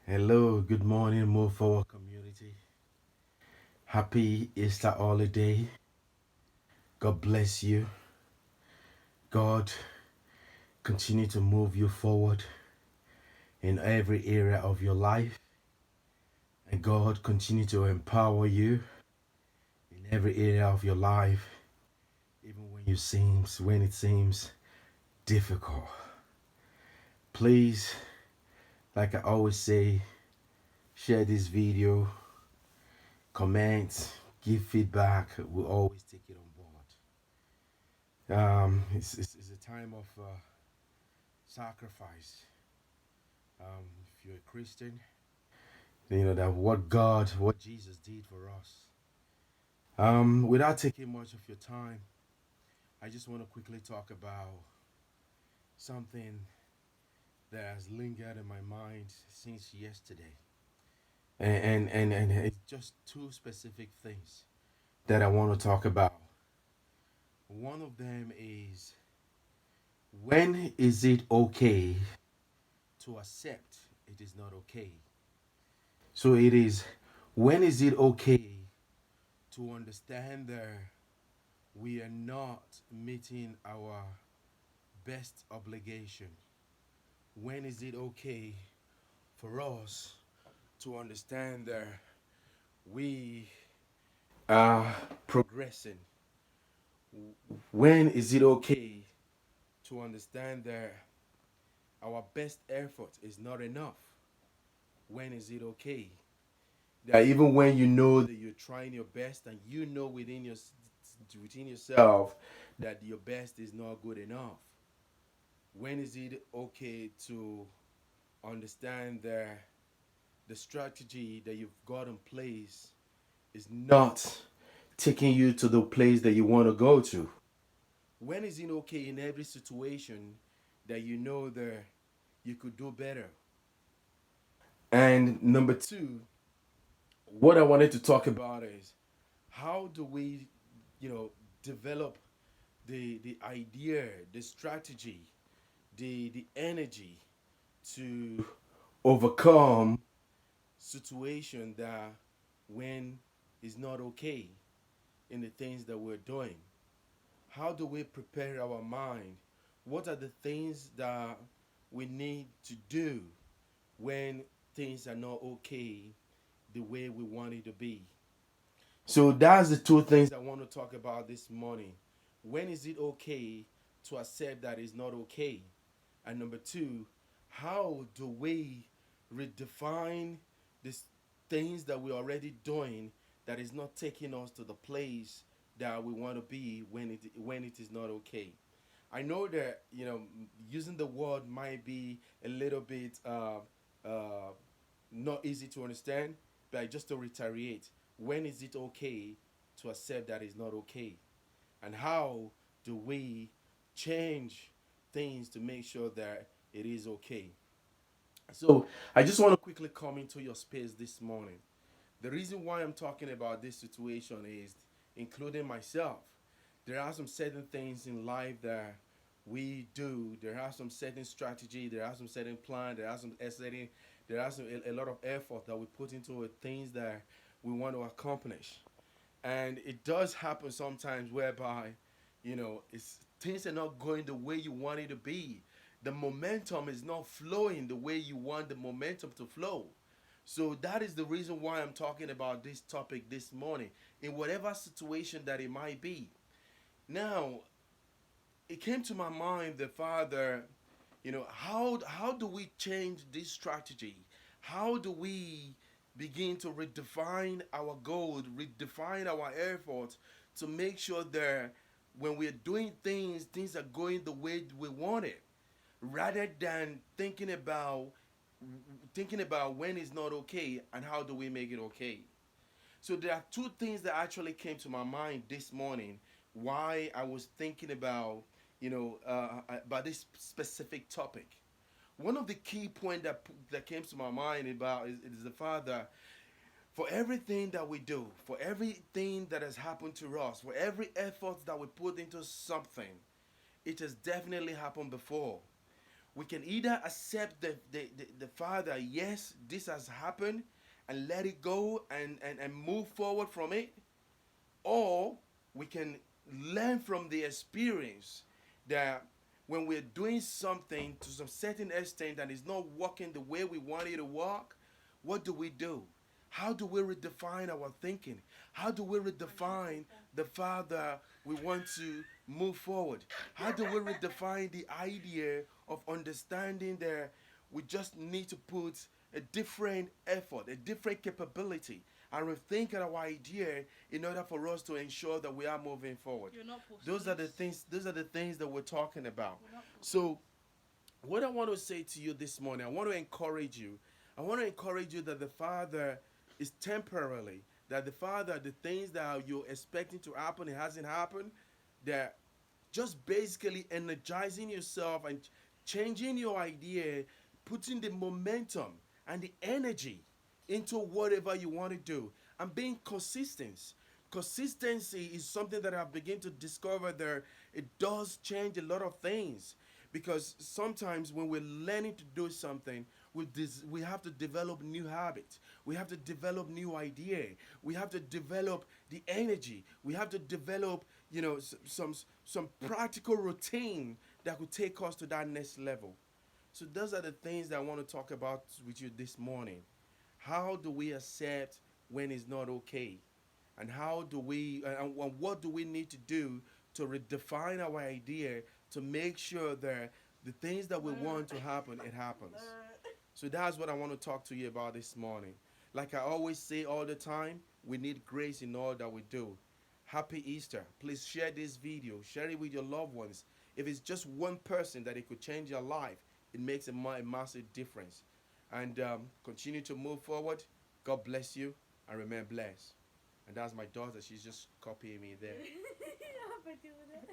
Hello, good morning, Move Forward community. Happy Easter holiday. God bless you. God continue to move you forward in every area of your life. And God continue to empower you in every area of your life, even when it seems difficult. Please, like I always say, share this video, comment, give feedback. We'll always take it on board. It's a time of sacrifice. If you're a Christian, you know that what Jesus did for us. Without taking much of your time, I just want to quickly talk about something that has lingered in my mind since yesterday, and it's just two specific things that I want to talk about. One of them is, when is it okay to accept it is not okay? So it is, when is it okay to understand that we are not meeting our best obligation? When is it okay for us to understand that we are progressing? When is it okay to understand that our best effort is not enough? When is it okay that even when you know that you're trying your best and you know within yourself that your best is not good enough? When is it okay to understand that the strategy that you've got in place is not taking you to the place that you want to go to? When is it okay in every situation that you know that you could do better? And number two, what I wanted to talk about is, how do we, you know, develop the idea, the strategy, the energy to overcome situation that when is not okay in the things that we're doing? How do we prepare our mind? What are the things that we need to do when things are not okay the way we want it to be? So that's the two things I want to talk about this morning. When is it okay to accept that it's not okay? And number two, how do we redefine these things that we're already doing that is not taking us to the place that we want to be when it is not okay? I know that using the word might be a little bit not easy to understand, but just to reiterate, when is it okay to accept that it's not okay? And how do we change things to make sure that it is okay? So I just want to quickly come into your space this morning. The reason why I'm talking about this situation is, including myself, there are some certain things in life that we do. There are some certain strategy. There are some certain plan. There are a lot of effort that we put into things that we want to accomplish. And it does happen sometimes whereby, it's things are not going the way you want it to be. The momentum is not flowing the way you want the momentum to flow. So that is the reason why I'm talking about this topic this morning, in whatever situation that it might be. Now, it came to my mind, the father, how do we change this strategy? How do we begin to redefine our goal, redefine our efforts to make sure that when we're doing things are going the way we want it, rather than thinking about when it's not okay and how do we make it okay. So there are two things that actually came to my mind this morning why I was thinking about this specific topic. One of the key point that came to my mind about is the fact that for everything that we do, for everything that has happened to us, for every effort that we put into something, it has definitely happened before. We can either accept the fact that yes, this has happened and let it go and move forward from it, or we can learn from the experience that when we're doing something to some certain extent and it's not working the way we want it to work, what do? How do we redefine our thinking? How do we redefine the fact that we want to move forward? How do we redefine the idea of understanding that we just need to put a different effort, a different capability, and rethink our idea in order for us to ensure that we are moving forward? You're not Those are the posthumous. things. Those are the things that we're talking about. You're not So, posthumous. what I want to say to you this morning, I want to encourage you. I want to encourage you that the Father is temporarily. That the Father, the things that you're expecting to happen, it hasn't happened. That just basically energizing yourself and changing your idea, putting the momentum and the energy into whatever you want to do, and being consistent. Consistency is something that I've begun to discover there. It does change a lot of things, because sometimes when we're learning to do something, we have to develop new habits. We have to develop new idea. We have to develop the energy. We have to develop, some practical routine that could take us to that next level. So those are the things that I want to talk about with you this morning. How do we accept when it's not okay? And how do we and what do we need to do to redefine our idea to make sure that the things that we want to happen, it happens? So that's what I want to talk to you about this morning. Like I always say all the time, we need grace in all that we do. Happy Easter. Please share this video. Share it with your loved ones. If it's just one person that it could change your life, it makes a massive difference. And continue to move forward. God bless you and remain blessed. And that's my daughter. She's just copying me there. How about you with it?